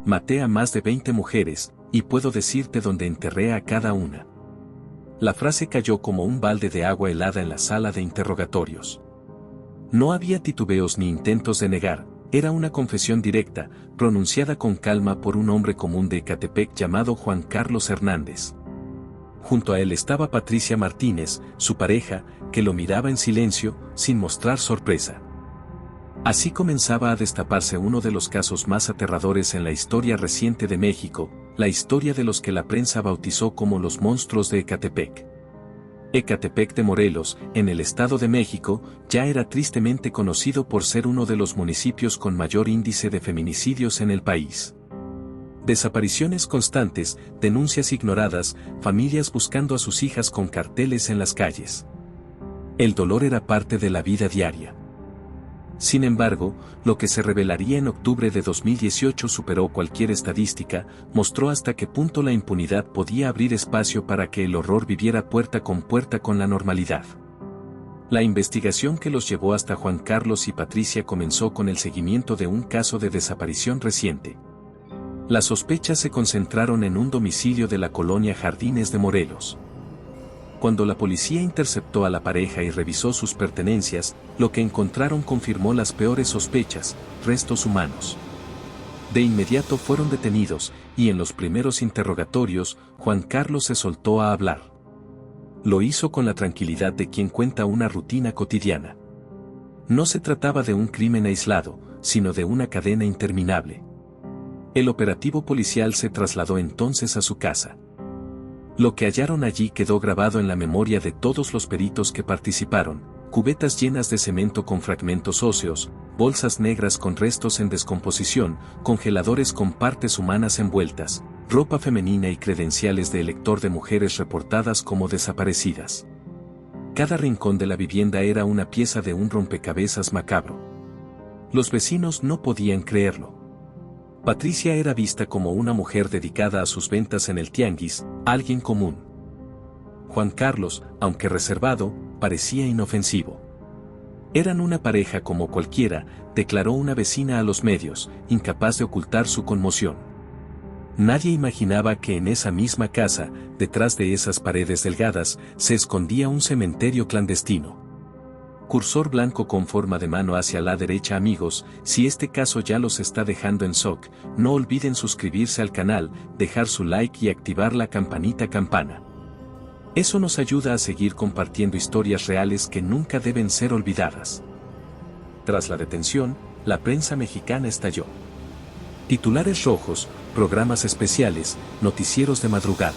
Maté a más de 20 mujeres, y puedo decirte dónde enterré a cada una. La frase cayó como un balde de agua helada en la sala de interrogatorios. No había titubeos ni intentos de negar, era una confesión directa, pronunciada con calma por un hombre común de Ecatepec llamado Juan Carlos Hernández. Junto a él estaba Patricia Martínez, su pareja, que lo miraba en silencio, sin mostrar sorpresa. Así comenzaba a destaparse uno de los casos más aterradores en la historia reciente de México, la historia de los que la prensa bautizó como los monstruos de Ecatepec. Ecatepec de Morelos, en el Estado de México, ya era tristemente conocido por ser uno de los municipios con mayor índice de feminicidios en el país. Desapariciones constantes, denuncias ignoradas, familias buscando a sus hijas con carteles en las calles. El dolor era parte de la vida diaria. Sin embargo, lo que se revelaría en octubre de 2018 superó cualquier estadística, mostró hasta qué punto la impunidad podía abrir espacio para que el horror viviera puerta con la normalidad. La investigación que los llevó hasta Juan Carlos y Patricia comenzó con el seguimiento de un caso de desaparición reciente. Las sospechas se concentraron en un domicilio de la colonia Jardines de Morelos. Cuando la policía interceptó a la pareja y revisó sus pertenencias, lo que encontraron confirmó las peores sospechas: restos humanos. De inmediato fueron detenidos, y en los primeros interrogatorios, Juan Carlos se soltó a hablar. Lo hizo con la tranquilidad de quien cuenta una rutina cotidiana. No se trataba de un crimen aislado, sino de una cadena interminable. El operativo policial se trasladó entonces a su casa. Lo que hallaron allí quedó grabado en la memoria de todos los peritos que participaron: cubetas llenas de cemento con fragmentos óseos, bolsas negras con restos en descomposición, congeladores con partes humanas envueltas, ropa femenina y credenciales de elector de mujeres reportadas como desaparecidas. Cada rincón de la vivienda era una pieza de un rompecabezas macabro. Los vecinos no podían creerlo. Patricia era vista como una mujer dedicada a sus ventas en el tianguis, alguien común. Juan Carlos, aunque reservado, parecía inofensivo. Eran una pareja como cualquiera, declaró una vecina a los medios, incapaz de ocultar su conmoción. Nadie imaginaba que en esa misma casa, detrás de esas paredes delgadas, se escondía un cementerio clandestino. Cursor blanco con forma de mano hacia la derecha. Amigos, si este caso ya los está dejando en shock, no olviden suscribirse al canal, dejar su like y activar la campana. Eso nos ayuda a seguir compartiendo historias reales que nunca deben ser olvidadas. Tras la detención, la prensa mexicana estalló. Titulares rojos, programas especiales, noticieros de madrugada.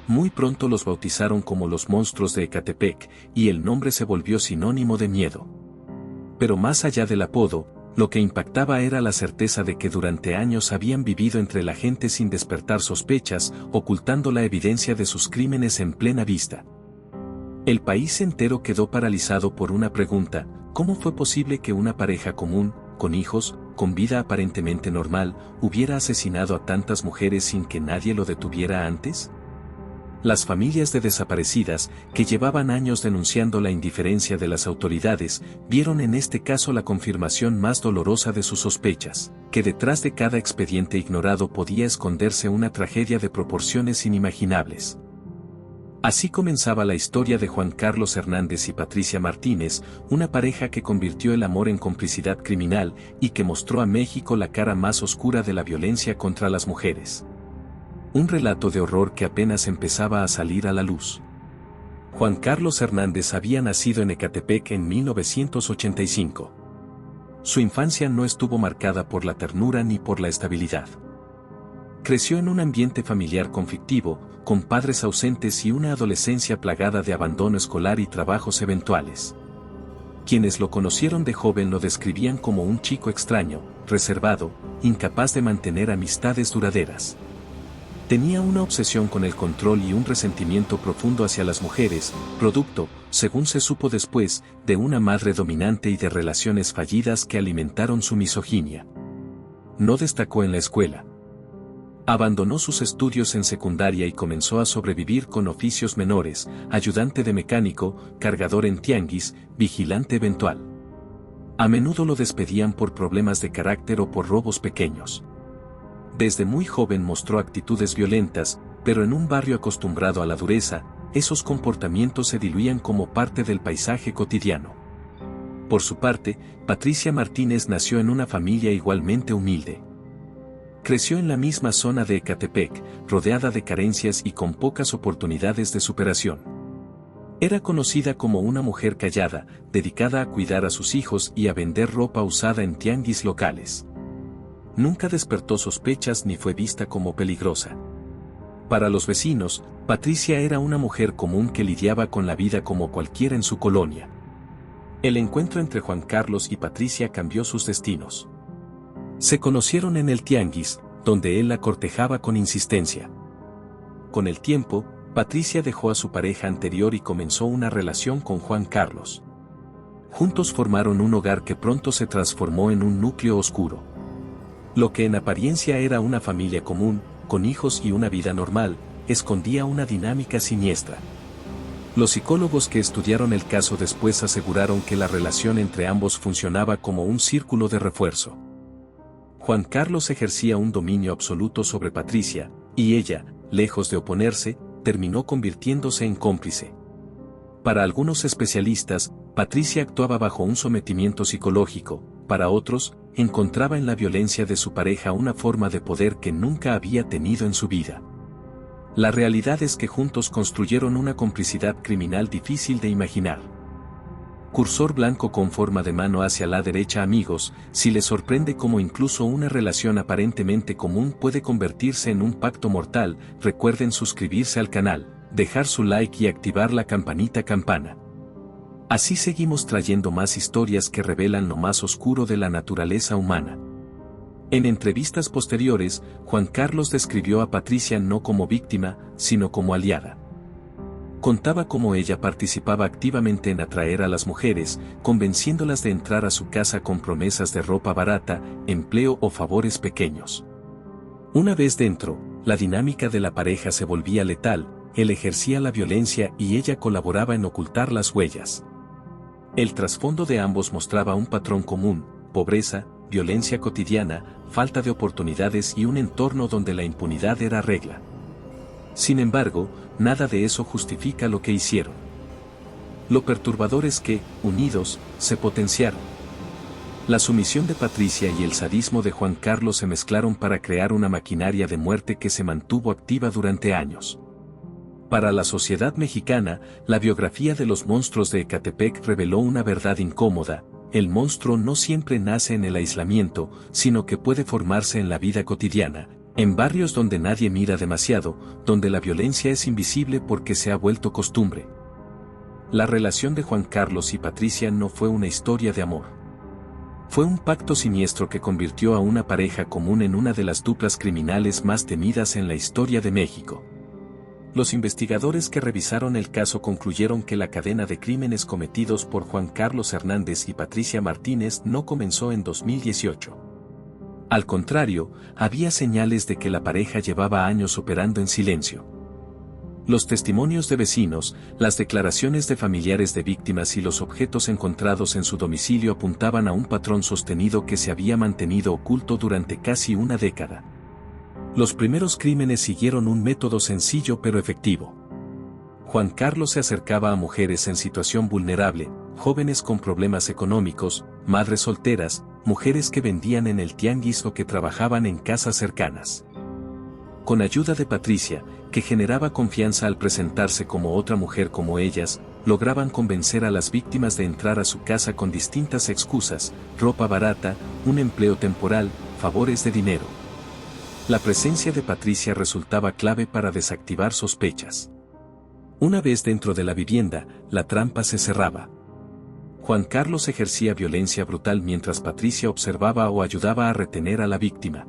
Muy pronto los bautizaron como los monstruos de Ecatepec, y el nombre se volvió sinónimo de miedo. Pero más allá del apodo, lo que impactaba era la certeza de que durante años habían vivido entre la gente sin despertar sospechas, ocultando la evidencia de sus crímenes en plena vista. El país entero quedó paralizado por una pregunta: ¿cómo fue posible que una pareja común, con hijos, con vida aparentemente normal, hubiera asesinado a tantas mujeres sin que nadie lo detuviera antes? Las familias de desaparecidas, que llevaban años denunciando la indiferencia de las autoridades, vieron en este caso la confirmación más dolorosa de sus sospechas, que detrás de cada expediente ignorado podía esconderse una tragedia de proporciones inimaginables. Así comenzaba la historia de Juan Carlos Hernández y Patricia Martínez, una pareja que convirtió el amor en complicidad criminal y que mostró a México la cara más oscura de la violencia contra las mujeres. Un relato de horror que apenas empezaba a salir a la luz. Juan Carlos Hernández había nacido en Ecatepec en 1985. Su infancia no estuvo marcada por la ternura ni por la estabilidad. Creció en un ambiente familiar conflictivo, con padres ausentes y una adolescencia plagada de abandono escolar y trabajos eventuales. Quienes lo conocieron de joven lo describían como un chico extraño, reservado, incapaz de mantener amistades duraderas. Tenía una obsesión con el control y un resentimiento profundo hacia las mujeres, producto, según se supo después, de una madre dominante y de relaciones fallidas que alimentaron su misoginia. No destacó en la escuela. Abandonó sus estudios en secundaria y comenzó a sobrevivir con oficios menores: ayudante de mecánico, cargador en tianguis, vigilante eventual. A menudo lo despedían por problemas de carácter o por robos pequeños. Desde muy joven mostró actitudes violentas, pero en un barrio acostumbrado a la dureza, esos comportamientos se diluían como parte del paisaje cotidiano. Por su parte, Patricia Martínez nació en una familia igualmente humilde. Creció en la misma zona de Ecatepec, rodeada de carencias y con pocas oportunidades de superación. Era conocida como una mujer callada, dedicada a cuidar a sus hijos y a vender ropa usada en tianguis locales. Nunca despertó sospechas ni fue vista como peligrosa. Para los vecinos, Patricia era una mujer común que lidiaba con la vida como cualquiera en su colonia. El encuentro entre Juan Carlos y Patricia cambió sus destinos. Se conocieron en el tianguis, donde él la cortejaba con insistencia. Con el tiempo, Patricia dejó a su pareja anterior y comenzó una relación con Juan Carlos. Juntos formaron un hogar que pronto se transformó en un núcleo oscuro. Lo que en apariencia era una familia común, con hijos y una vida normal, escondía una dinámica siniestra. Los psicólogos que estudiaron el caso después aseguraron que la relación entre ambos funcionaba como un círculo de refuerzo. Juan Carlos ejercía un dominio absoluto sobre Patricia, y ella, lejos de oponerse, terminó convirtiéndose en cómplice. Para algunos especialistas, Patricia actuaba bajo un sometimiento psicológico, para otros, encontraba en la violencia de su pareja una forma de poder que nunca había tenido en su vida. La realidad es que juntos construyeron una complicidad criminal difícil de imaginar. Cursor blanco con forma de mano hacia la derecha. Amigos, si les sorprende cómo incluso una relación aparentemente común puede convertirse en un pacto mortal, recuerden suscribirse al canal, dejar su like y activar la campana. Así seguimos trayendo más historias que revelan lo más oscuro de la naturaleza humana. En entrevistas posteriores, Juan Carlos describió a Patricia no como víctima, sino como aliada. Contaba cómo ella participaba activamente en atraer a las mujeres, convenciéndolas de entrar a su casa con promesas de ropa barata, empleo o favores pequeños. Una vez dentro, la dinámica de la pareja se volvía letal, él ejercía la violencia y ella colaboraba en ocultar las huellas. El trasfondo de ambos mostraba un patrón común: pobreza, violencia cotidiana, falta de oportunidades y un entorno donde la impunidad era regla. Sin embargo, nada de eso justifica lo que hicieron. Lo perturbador es que, unidos, se potenciaron. La sumisión de Patricia y el sadismo de Juan Carlos se mezclaron para crear una maquinaria de muerte que se mantuvo activa durante años. Para la sociedad mexicana, la biografía de los monstruos de Ecatepec reveló una verdad incómoda: el monstruo no siempre nace en el aislamiento, sino que puede formarse en la vida cotidiana, en barrios donde nadie mira demasiado, donde la violencia es invisible porque se ha vuelto costumbre. La relación de Juan Carlos y Patricia no fue una historia de amor. Fue un pacto siniestro que convirtió a una pareja común en una de las duplas criminales más temidas en la historia de México. Los investigadores que revisaron el caso concluyeron que la cadena de crímenes cometidos por Juan Carlos Hernández y Patricia Martínez no comenzó en 2018. Al contrario, había señales de que la pareja llevaba años operando en silencio. Los testimonios de vecinos, las declaraciones de familiares de víctimas y los objetos encontrados en su domicilio apuntaban a un patrón sostenido que se había mantenido oculto durante casi una década. Los primeros crímenes siguieron un método sencillo pero efectivo. Juan Carlos se acercaba a mujeres en situación vulnerable, jóvenes con problemas económicos, madres solteras, mujeres que vendían en el tianguis o que trabajaban en casas cercanas. Con ayuda de Patricia, que generaba confianza al presentarse como otra mujer como ellas, lograban convencer a las víctimas de entrar a su casa con distintas excusas: ropa barata, un empleo temporal, favores de dinero. La presencia de Patricia resultaba clave para desactivar sospechas. Una vez dentro de la vivienda, la trampa se cerraba. Juan Carlos ejercía violencia brutal mientras Patricia observaba o ayudaba a retener a la víctima.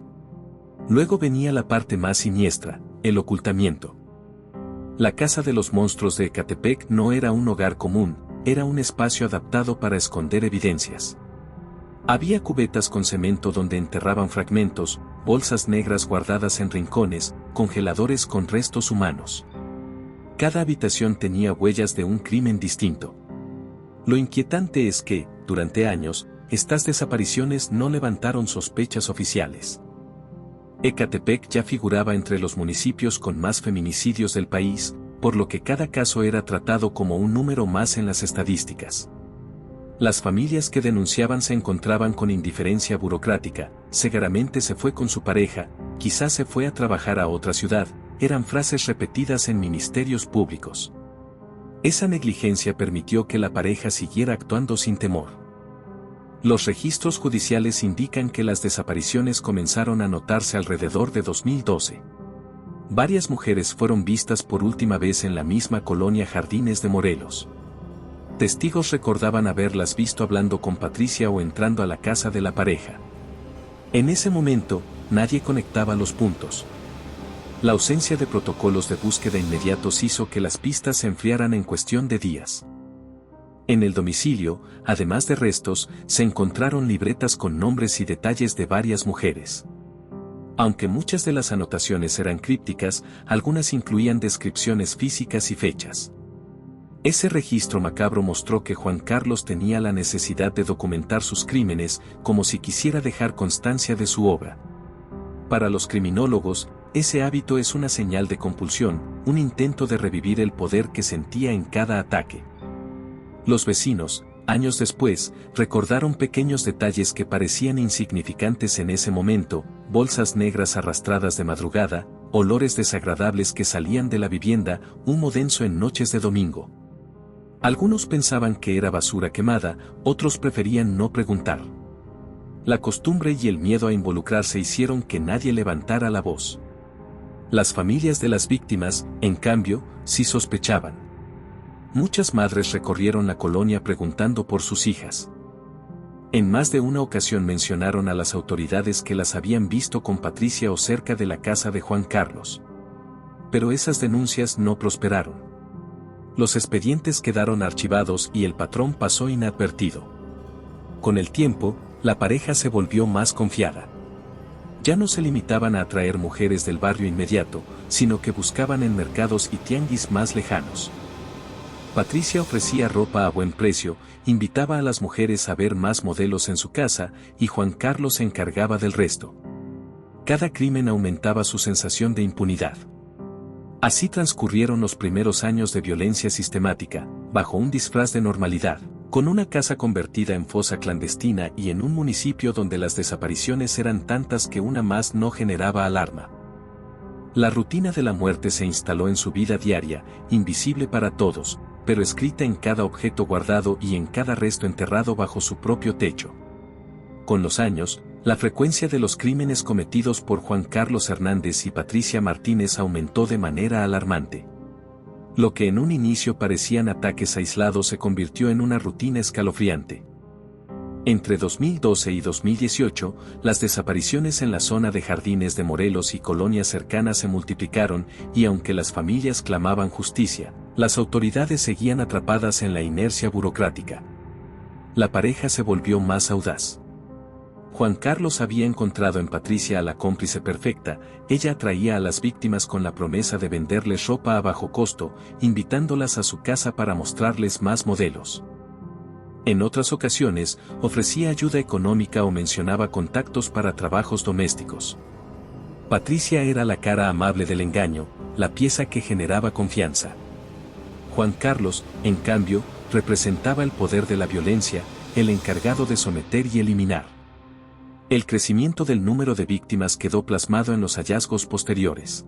Luego venía la parte más siniestra: el ocultamiento. La casa de los monstruos de Ecatepec no era un hogar común, era un espacio adaptado para esconder evidencias. Había cubetas con cemento donde enterraban fragmentos, bolsas negras guardadas en rincones, congeladores con restos humanos. Cada habitación tenía huellas de un crimen distinto. Lo inquietante es que, durante años, estas desapariciones no levantaron sospechas oficiales. Ecatepec ya figuraba entre los municipios con más feminicidios del país, por lo que cada caso era tratado como un número más en las estadísticas. Las familias que denunciaban se encontraban con indiferencia burocrática, seguramente se fue con su pareja, quizás se fue a trabajar a otra ciudad, eran frases repetidas en ministerios públicos. Esa negligencia permitió que la pareja siguiera actuando sin temor. Los registros judiciales indican que las desapariciones comenzaron a notarse alrededor de 2012. Varias mujeres fueron vistas por última vez en la misma colonia Jardines de Morelos. Testigos recordaban haberlas visto hablando con Patricia o entrando a la casa de la pareja. En ese momento, nadie conectaba los puntos. La ausencia de protocolos de búsqueda inmediatos hizo que las pistas se enfriaran en cuestión de días. En el domicilio, además de restos, se encontraron libretas con nombres y detalles de varias mujeres. Aunque muchas de las anotaciones eran crípticas, algunas incluían descripciones físicas y fechas. Ese registro macabro mostró que Juan Carlos tenía la necesidad de documentar sus crímenes, como si quisiera dejar constancia de su obra. Para los criminólogos, ese hábito es una señal de compulsión, un intento de revivir el poder que sentía en cada ataque. Los vecinos, años después, recordaron pequeños detalles que parecían insignificantes en ese momento, bolsas negras arrastradas de madrugada, olores desagradables que salían de la vivienda, humo denso en noches de domingo. Algunos pensaban que era basura quemada, otros preferían no preguntar. La costumbre y el miedo a involucrarse hicieron que nadie levantara la voz. Las familias de las víctimas, en cambio, sí sospechaban. Muchas madres recorrieron la colonia preguntando por sus hijas. En más de una ocasión mencionaron a las autoridades que las habían visto con Patricia o cerca de la casa de Juan Carlos. Pero esas denuncias no prosperaron. Los expedientes quedaron archivados y el patrón pasó inadvertido. Con el tiempo, la pareja se volvió más confiada. Ya no se limitaban a atraer mujeres del barrio inmediato, sino que buscaban en mercados y tianguis más lejanos. Patricia ofrecía ropa a buen precio, invitaba a las mujeres a ver más modelos en su casa, y Juan Carlos se encargaba del resto. Cada crimen aumentaba su sensación de impunidad. Así transcurrieron los primeros años de violencia sistemática, bajo un disfraz de normalidad, con una casa convertida en fosa clandestina y en un municipio donde las desapariciones eran tantas que una más no generaba alarma. La rutina de la muerte se instaló en su vida diaria, invisible para todos, pero escrita en cada objeto guardado y en cada resto enterrado bajo su propio techo. Con los años, la frecuencia de los crímenes cometidos por Juan Carlos Hernández y Patricia Martínez aumentó de manera alarmante. Lo que en un inicio parecían ataques aislados se convirtió en una rutina escalofriante. Entre 2012 y 2018, las desapariciones en la zona de Jardines de Morelos y colonias cercanas se multiplicaron, y aunque las familias clamaban justicia, las autoridades seguían atrapadas en la inercia burocrática. La pareja se volvió más audaz. Juan Carlos había encontrado en Patricia a la cómplice perfecta, ella atraía a las víctimas con la promesa de venderles ropa a bajo costo, invitándolas a su casa para mostrarles más modelos. En otras ocasiones, ofrecía ayuda económica o mencionaba contactos para trabajos domésticos. Patricia era la cara amable del engaño, la pieza que generaba confianza. Juan Carlos, en cambio, representaba el poder de la violencia, el encargado de someter y eliminar. El crecimiento del número de víctimas quedó plasmado en los hallazgos posteriores.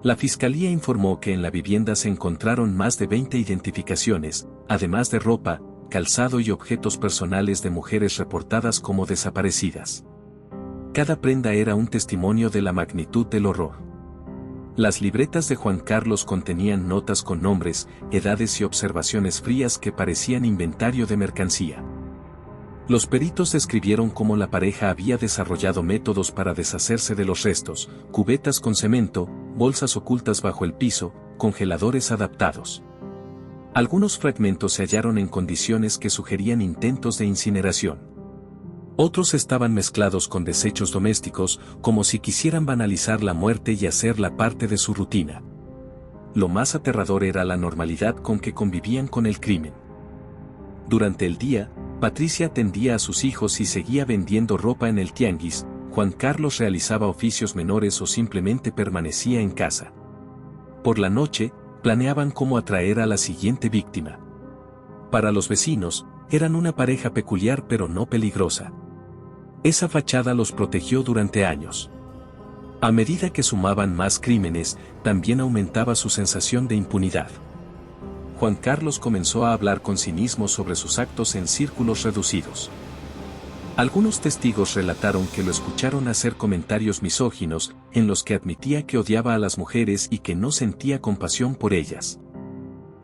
La fiscalía informó que en la vivienda se encontraron más de 20 identificaciones, además de ropa, calzado y objetos personales de mujeres reportadas como desaparecidas. Cada prenda era un testimonio de la magnitud del horror. Las libretas de Juan Carlos contenían notas con nombres, edades y observaciones frías que parecían inventario de mercancía. Los peritos describieron cómo la pareja había desarrollado métodos para deshacerse de los restos, cubetas con cemento, bolsas ocultas bajo el piso, congeladores adaptados. Algunos fragmentos se hallaron en condiciones que sugerían intentos de incineración. Otros estaban mezclados con desechos domésticos, como si quisieran banalizar la muerte y hacerla parte de su rutina. Lo más aterrador era la normalidad con que convivían con el crimen. Durante el día, Patricia atendía a sus hijos y seguía vendiendo ropa en el tianguis. Juan Carlos realizaba oficios menores o simplemente permanecía en casa. Por la noche, planeaban cómo atraer a la siguiente víctima. Para los vecinos, eran una pareja peculiar pero no peligrosa. Esa fachada los protegió durante años. A medida que sumaban más crímenes, también aumentaba su sensación de impunidad. Juan Carlos comenzó a hablar con cinismo sobre sus actos en círculos reducidos. Algunos testigos relataron que lo escucharon hacer comentarios misóginos, en los que admitía que odiaba a las mujeres y que no sentía compasión por ellas.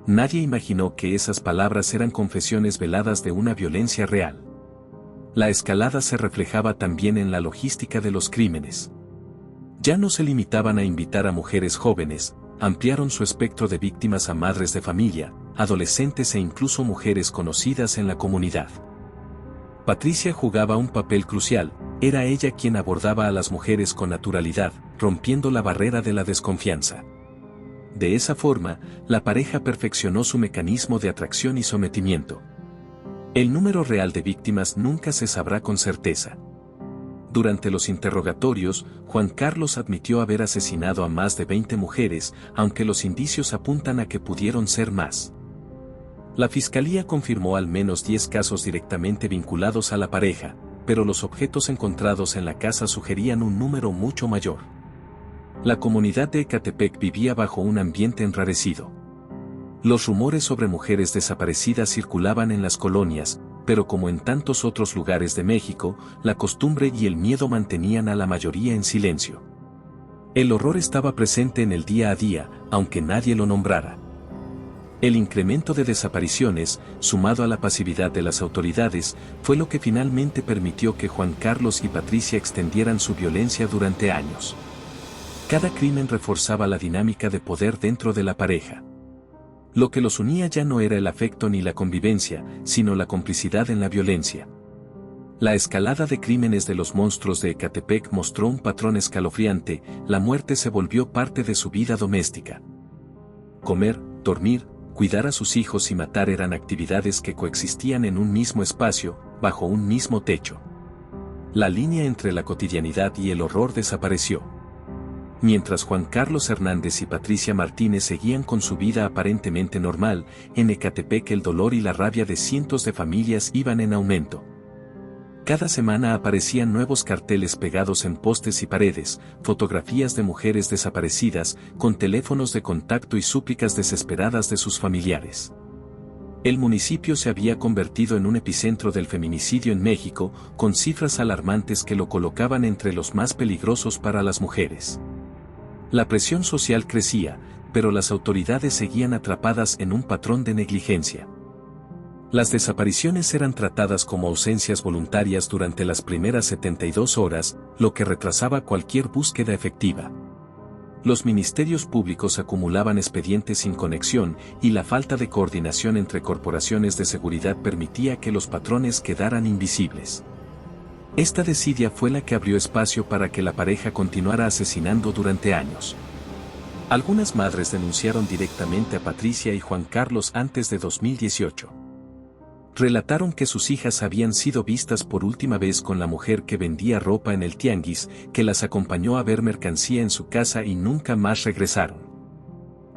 Nadie imaginó que esas palabras eran confesiones veladas de una violencia real. La escalada se reflejaba también en la logística de los crímenes. Ya no se limitaban a invitar a mujeres jóvenes, ampliaron su espectro de víctimas a madres de familia, adolescentes e incluso mujeres conocidas en la comunidad. Patricia jugaba un papel crucial, era ella quien abordaba a las mujeres con naturalidad, rompiendo la barrera de la desconfianza. De esa forma, la pareja perfeccionó su mecanismo de atracción y sometimiento. El número real de víctimas nunca se sabrá con certeza. Durante los interrogatorios, Juan Carlos admitió haber asesinado a más de 20 mujeres, aunque los indicios apuntan a que pudieron ser más. La fiscalía confirmó al menos 10 casos directamente vinculados a la pareja, pero los objetos encontrados en la casa sugerían un número mucho mayor. La comunidad de Ecatepec vivía bajo un ambiente enrarecido. Los rumores sobre mujeres desaparecidas circulaban en las colonias, pero como en tantos otros lugares de México, la costumbre y el miedo mantenían a la mayoría en silencio. El horror estaba presente en el día a día, aunque nadie lo nombrara. El incremento de desapariciones, sumado a la pasividad de las autoridades, fue lo que finalmente permitió que Juan Carlos y Patricia extendieran su violencia durante años. Cada crimen reforzaba la dinámica de poder dentro de la pareja. Lo que los unía ya no era el afecto ni la convivencia, sino la complicidad en la violencia. La escalada de crímenes de los monstruos de Ecatepec mostró un patrón escalofriante, la muerte se volvió parte de su vida doméstica. Comer, dormir, cuidar a sus hijos y matar eran actividades que coexistían en un mismo espacio, bajo un mismo techo. La línea entre la cotidianidad y el horror desapareció. Mientras Juan Carlos Hernández y Patricia Martínez seguían con su vida aparentemente normal, en Ecatepec el dolor y la rabia de cientos de familias iban en aumento. Cada semana aparecían nuevos carteles pegados en postes y paredes, fotografías de mujeres desaparecidas, con teléfonos de contacto y súplicas desesperadas de sus familiares. El municipio se había convertido en un epicentro del feminicidio en México, con cifras alarmantes que lo colocaban entre los más peligrosos para las mujeres. La presión social crecía, pero las autoridades seguían atrapadas en un patrón de negligencia. Las desapariciones eran tratadas como ausencias voluntarias durante las primeras 72 horas, lo que retrasaba cualquier búsqueda efectiva. Los ministerios públicos acumulaban expedientes sin conexión y la falta de coordinación entre corporaciones de seguridad permitía que los patrones quedaran invisibles. Esta desidia fue la que abrió espacio para que la pareja continuara asesinando durante años. Algunas madres denunciaron directamente a Patricia y Juan Carlos antes de 2018. Relataron que sus hijas habían sido vistas por última vez con la mujer que vendía ropa en el tianguis, que las acompañó a ver mercancía en su casa y nunca más regresaron.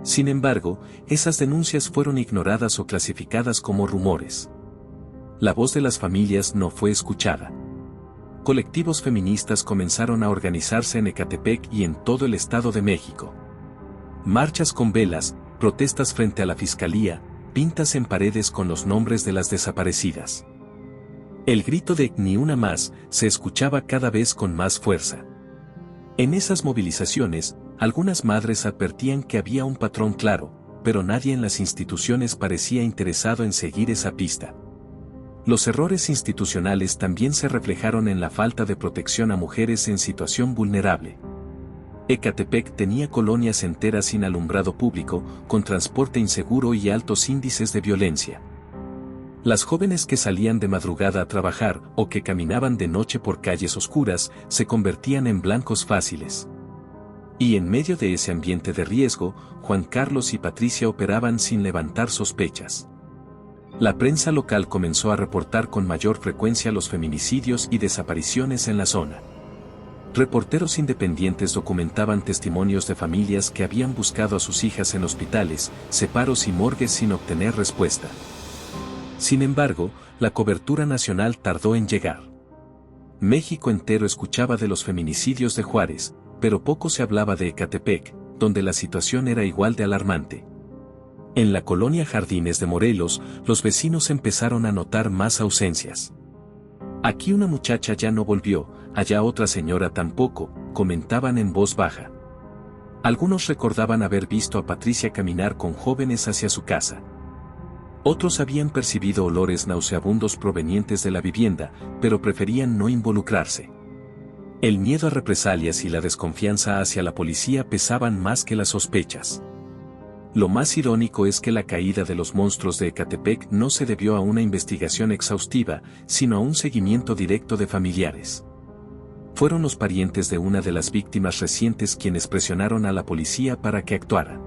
Sin embargo, esas denuncias fueron ignoradas o clasificadas como rumores. La voz de las familias no fue escuchada. Colectivos feministas comenzaron a organizarse en Ecatepec y en todo el Estado de México. Marchas con velas, protestas frente a la fiscalía, pintas en paredes con los nombres de las desaparecidas. El grito de "ni una más" se escuchaba cada vez con más fuerza. En esas movilizaciones, algunas madres advertían que había un patrón claro, pero nadie en las instituciones parecía interesado en seguir esa pista. Los errores institucionales también se reflejaron en la falta de protección a mujeres en situación vulnerable. Ecatepec tenía colonias enteras sin alumbrado público, con transporte inseguro y altos índices de violencia. Las jóvenes que salían de madrugada a trabajar o que caminaban de noche por calles oscuras se convertían en blancos fáciles. Y en medio de ese ambiente de riesgo, Juan Carlos y Patricia operaban sin levantar sospechas. La prensa local comenzó a reportar con mayor frecuencia los feminicidios y desapariciones en la zona. Reporteros independientes documentaban testimonios de familias que habían buscado a sus hijas en hospitales, separos y morgues sin obtener respuesta. Sin embargo, la cobertura nacional tardó en llegar. México entero escuchaba de los feminicidios de Juárez, pero poco se hablaba de Ecatepec, donde la situación era igual de alarmante. En la colonia Jardines de Morelos, los vecinos empezaron a notar más ausencias. Aquí una muchacha ya no volvió, allá otra señora tampoco, comentaban en voz baja. Algunos recordaban haber visto a Patricia caminar con jóvenes hacia su casa. Otros habían percibido olores nauseabundos provenientes de la vivienda, pero preferían no involucrarse. El miedo a represalias y la desconfianza hacia la policía pesaban más que las sospechas. Lo más irónico es que la caída de los monstruos de Ecatepec no se debió a una investigación exhaustiva, sino a un seguimiento directo de familiares. Fueron los parientes de una de las víctimas recientes quienes presionaron a la policía para que actuara.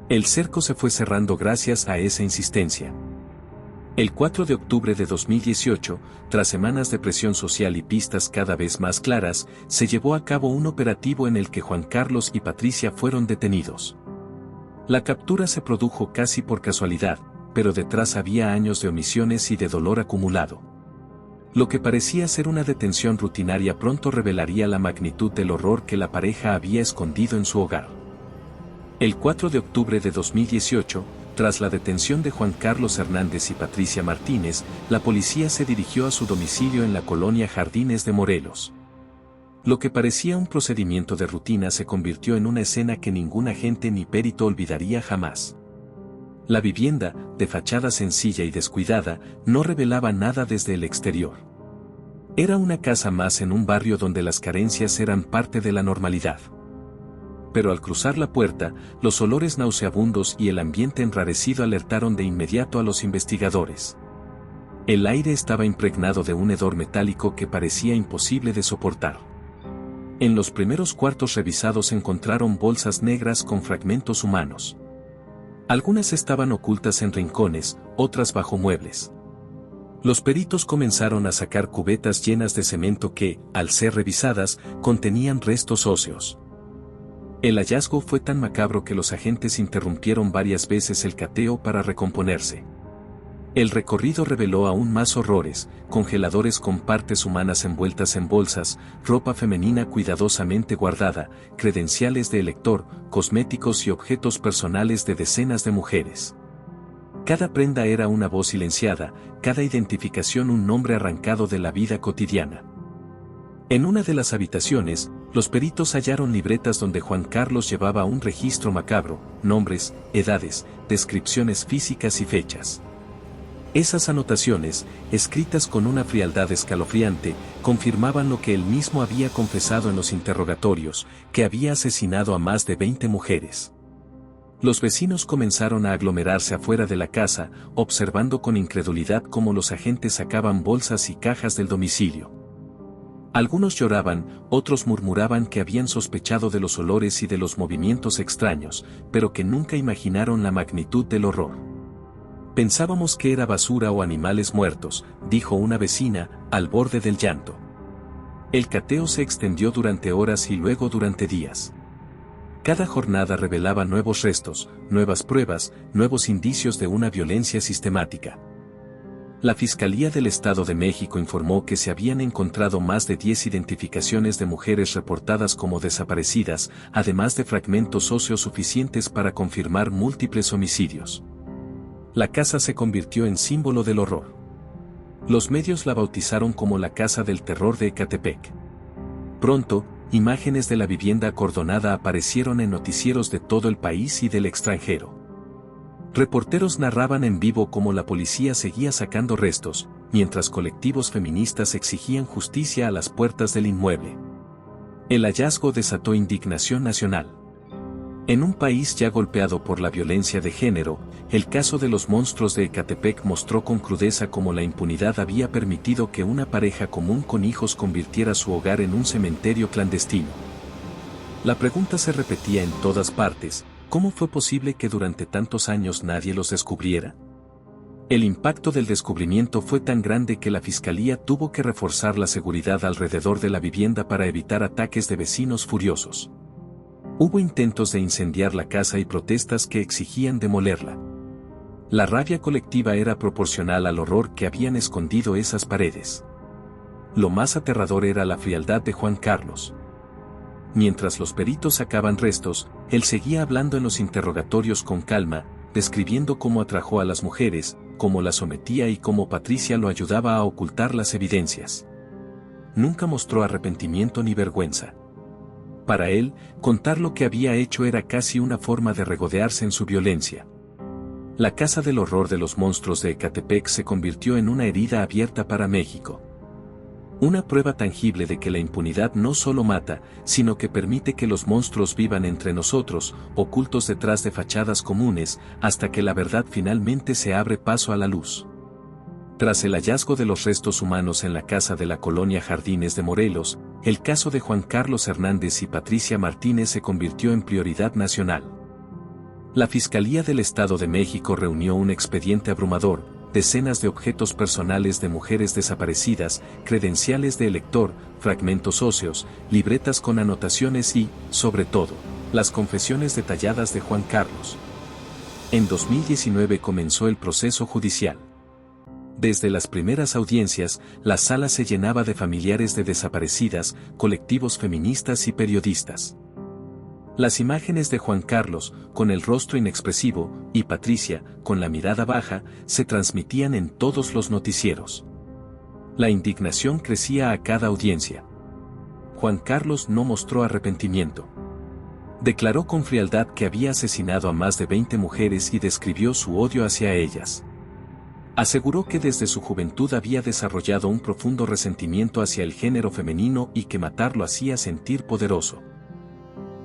El cerco se fue cerrando gracias a esa insistencia. El 4 de octubre de 2018, tras semanas de presión social y pistas cada vez más claras, se llevó a cabo un operativo en el que Juan Carlos y Patricia fueron detenidos. La captura se produjo casi por casualidad, pero detrás había años de omisiones y de dolor acumulado. Lo que parecía ser una detención rutinaria pronto revelaría la magnitud del horror que la pareja había escondido en su hogar. El 4 de octubre de 2018, tras la detención de Juan Carlos Hernández y Patricia Martínez, la policía se dirigió a su domicilio en la colonia Jardines de Morelos. Lo que parecía un procedimiento de rutina se convirtió en una escena que ningún agente ni perito olvidaría jamás. La vivienda, de fachada sencilla y descuidada, no revelaba nada desde el exterior. Era una casa más en un barrio donde las carencias eran parte de la normalidad. Pero al cruzar la puerta, los olores nauseabundos y el ambiente enrarecido alertaron de inmediato a los investigadores. El aire estaba impregnado de un hedor metálico que parecía imposible de soportar. En los primeros cuartos revisados encontraron bolsas negras con fragmentos humanos. Algunas estaban ocultas en rincones, otras bajo muebles. Los peritos comenzaron a sacar cubetas llenas de cemento que, al ser revisadas, contenían restos óseos. El hallazgo fue tan macabro que los agentes interrumpieron varias veces el cateo para recomponerse. El recorrido reveló aún más horrores: congeladores con partes humanas envueltas en bolsas, ropa femenina cuidadosamente guardada, credenciales de elector, cosméticos y objetos personales de decenas de mujeres. Cada prenda era una voz silenciada, cada identificación un nombre arrancado de la vida cotidiana. En una de las habitaciones, los peritos hallaron libretas donde Juan Carlos llevaba un registro macabro: nombres, edades, descripciones físicas y fechas. Esas anotaciones, escritas con una frialdad escalofriante, confirmaban lo que él mismo había confesado en los interrogatorios, que había asesinado a más de 20 mujeres. Los vecinos comenzaron a aglomerarse afuera de la casa, observando con incredulidad cómo los agentes sacaban bolsas y cajas del domicilio. Algunos lloraban, otros murmuraban que habían sospechado de los olores y de los movimientos extraños, pero que nunca imaginaron la magnitud del horror. Pensábamos que era basura o animales muertos, dijo una vecina, al borde del llanto. El cateo se extendió durante horas y luego durante días. Cada jornada revelaba nuevos restos, nuevas pruebas, nuevos indicios de una violencia sistemática. La Fiscalía del Estado de México informó que se habían encontrado más de 10 identificaciones de mujeres reportadas como desaparecidas, además de fragmentos óseos suficientes para confirmar múltiples homicidios. La casa se convirtió en símbolo del horror. Los medios la bautizaron como la Casa del Terror de Ecatepec. Pronto, imágenes de la vivienda acordonada aparecieron en noticieros de todo el país y del extranjero. Reporteros narraban en vivo cómo la policía seguía sacando restos, mientras colectivos feministas exigían justicia a las puertas del inmueble. El hallazgo desató indignación nacional. En un país ya golpeado por la violencia de género, el caso de los monstruos de Ecatepec mostró con crudeza cómo la impunidad había permitido que una pareja común con hijos convirtiera su hogar en un cementerio clandestino. La pregunta se repetía en todas partes: ¿cómo fue posible que durante tantos años nadie los descubriera? El impacto del descubrimiento fue tan grande que la fiscalía tuvo que reforzar la seguridad alrededor de la vivienda para evitar ataques de vecinos furiosos. Hubo intentos de incendiar la casa y protestas que exigían demolerla. La rabia colectiva era proporcional al horror que habían escondido esas paredes. Lo más aterrador era la frialdad de Juan Carlos. Mientras los peritos sacaban restos, él seguía hablando en los interrogatorios con calma, describiendo cómo atrajo a las mujeres, cómo las sometía y cómo Patricia lo ayudaba a ocultar las evidencias. Nunca mostró arrepentimiento ni vergüenza. Para él, contar lo que había hecho era casi una forma de regodearse en su violencia. La Casa del Horror de los Monstruos de Ecatepec se convirtió en una herida abierta para México. Una prueba tangible de que la impunidad no solo mata, sino que permite que los monstruos vivan entre nosotros, ocultos detrás de fachadas comunes, hasta que la verdad finalmente se abre paso a la luz. Tras el hallazgo de los restos humanos en la casa de la colonia Jardines de Morelos, el caso de Juan Carlos Hernández y Patricia Martínez se convirtió en prioridad nacional. La Fiscalía del Estado de México reunió un expediente abrumador, decenas de objetos personales de mujeres desaparecidas, credenciales de elector, fragmentos óseos, libretas con anotaciones y, sobre todo, las confesiones detalladas de Juan Carlos. En 2019 comenzó el proceso judicial. Desde las primeras audiencias, la sala se llenaba de familiares de desaparecidas, colectivos feministas y periodistas. Las imágenes de Juan Carlos, con el rostro inexpresivo, y Patricia, con la mirada baja, se transmitían en todos los noticieros. La indignación crecía a cada audiencia. Juan Carlos no mostró arrepentimiento. Declaró con frialdad que había asesinado a más de 20 mujeres y describió su odio hacia ellas. Aseguró que desde su juventud había desarrollado un profundo resentimiento hacia el género femenino y que matarlo hacía sentir poderoso.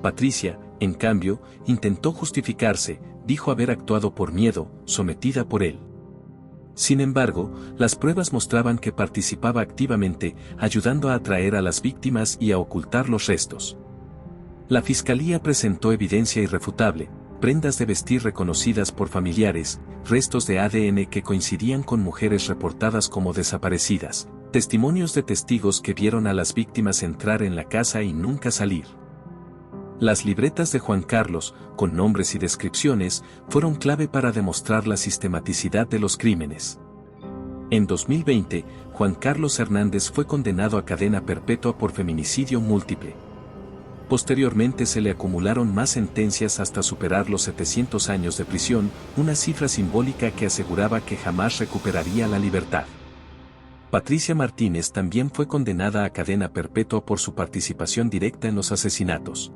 Patricia, en cambio, intentó justificarse, dijo haber actuado por miedo, sometida por él. Sin embargo, las pruebas mostraban que participaba activamente, ayudando a atraer a las víctimas y a ocultar los restos. La fiscalía presentó evidencia irrefutable, prendas de vestir reconocidas por familiares, restos de ADN que coincidían con mujeres reportadas como desaparecidas, testimonios de testigos que vieron a las víctimas entrar en la casa y nunca salir. Las libretas de Juan Carlos, con nombres y descripciones, fueron clave para demostrar la sistematicidad de los crímenes. En 2020, Juan Carlos Hernández fue condenado a cadena perpetua por feminicidio múltiple. Posteriormente se le acumularon más sentencias hasta superar los 700 años de prisión, una cifra simbólica que aseguraba que jamás recuperaría la libertad. Patricia Martínez también fue condenada a cadena perpetua por su participación directa en los asesinatos.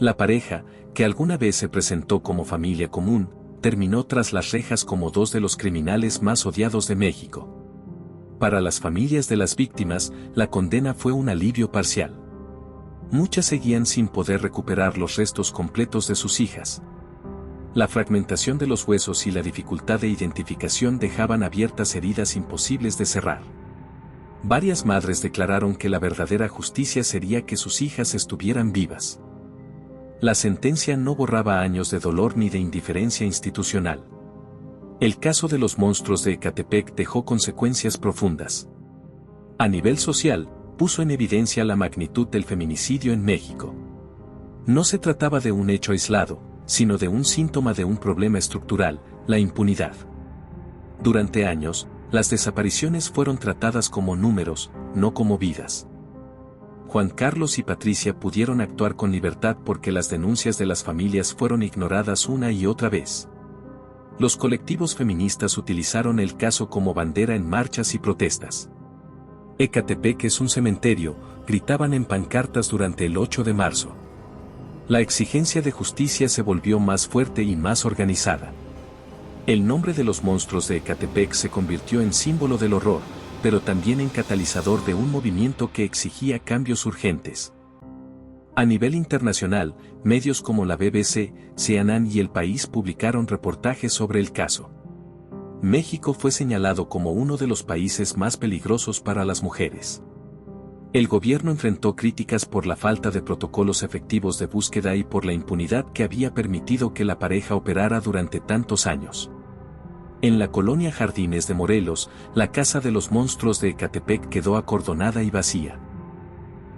La pareja, que alguna vez se presentó como familia común, terminó tras las rejas como dos de los criminales más odiados de México. Para las familias de las víctimas, la condena fue un alivio parcial. Muchas seguían sin poder recuperar los restos completos de sus hijas. La fragmentación de los huesos y la dificultad de identificación dejaban abiertas heridas imposibles de cerrar. Varias madres declararon que la verdadera justicia sería que sus hijas estuvieran vivas. La sentencia no borraba años de dolor ni de indiferencia institucional. El caso de los monstruos de Ecatepec dejó consecuencias profundas. A nivel social, puso en evidencia la magnitud del feminicidio en México. No se trataba de un hecho aislado, sino de un síntoma de un problema estructural, la impunidad. Durante años, las desapariciones fueron tratadas como números, no como vidas. Juan Carlos y Patricia pudieron actuar con libertad porque las denuncias de las familias fueron ignoradas una y otra vez. Los colectivos feministas utilizaron el caso como bandera en marchas y protestas. Ecatepec es un cementerio, gritaban en pancartas durante el 8 de marzo. La exigencia de justicia se volvió más fuerte y más organizada. El nombre de los monstruos de Ecatepec se convirtió en símbolo del horror, pero también en catalizador de un movimiento que exigía cambios urgentes. A nivel internacional, medios como la BBC, CNN y El País publicaron reportajes sobre el caso. México fue señalado como uno de los países más peligrosos para las mujeres. El gobierno enfrentó críticas por la falta de protocolos efectivos de búsqueda y por la impunidad que había permitido que la pareja operara durante tantos años. En la colonia Jardines de Morelos, la casa de los monstruos de Ecatepec quedó acordonada y vacía.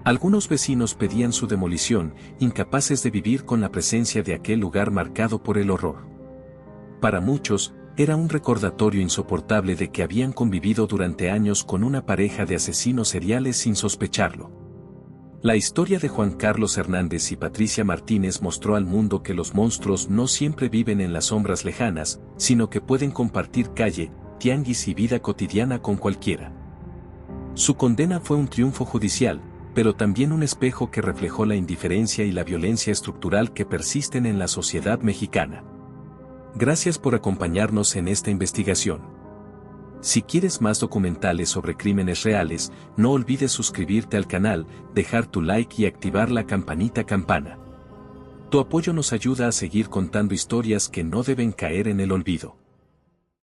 Algunos vecinos pedían su demolición, incapaces de vivir con la presencia de aquel lugar marcado por el horror. Para muchos, era un recordatorio insoportable de que habían convivido durante años con una pareja de asesinos seriales sin sospecharlo. La historia de Juan Carlos Hernández y Patricia Martínez mostró al mundo que los monstruos no siempre viven en las sombras lejanas, sino que pueden compartir calle, tianguis y vida cotidiana con cualquiera. Su condena fue un triunfo judicial, pero también un espejo que reflejó la indiferencia y la violencia estructural que persisten en la sociedad mexicana. Gracias por acompañarnos en esta investigación. Si quieres más documentales sobre crímenes reales, no olvides suscribirte al canal, dejar tu like y activar la campanita campana. Tu apoyo nos ayuda a seguir contando historias que no deben caer en el olvido.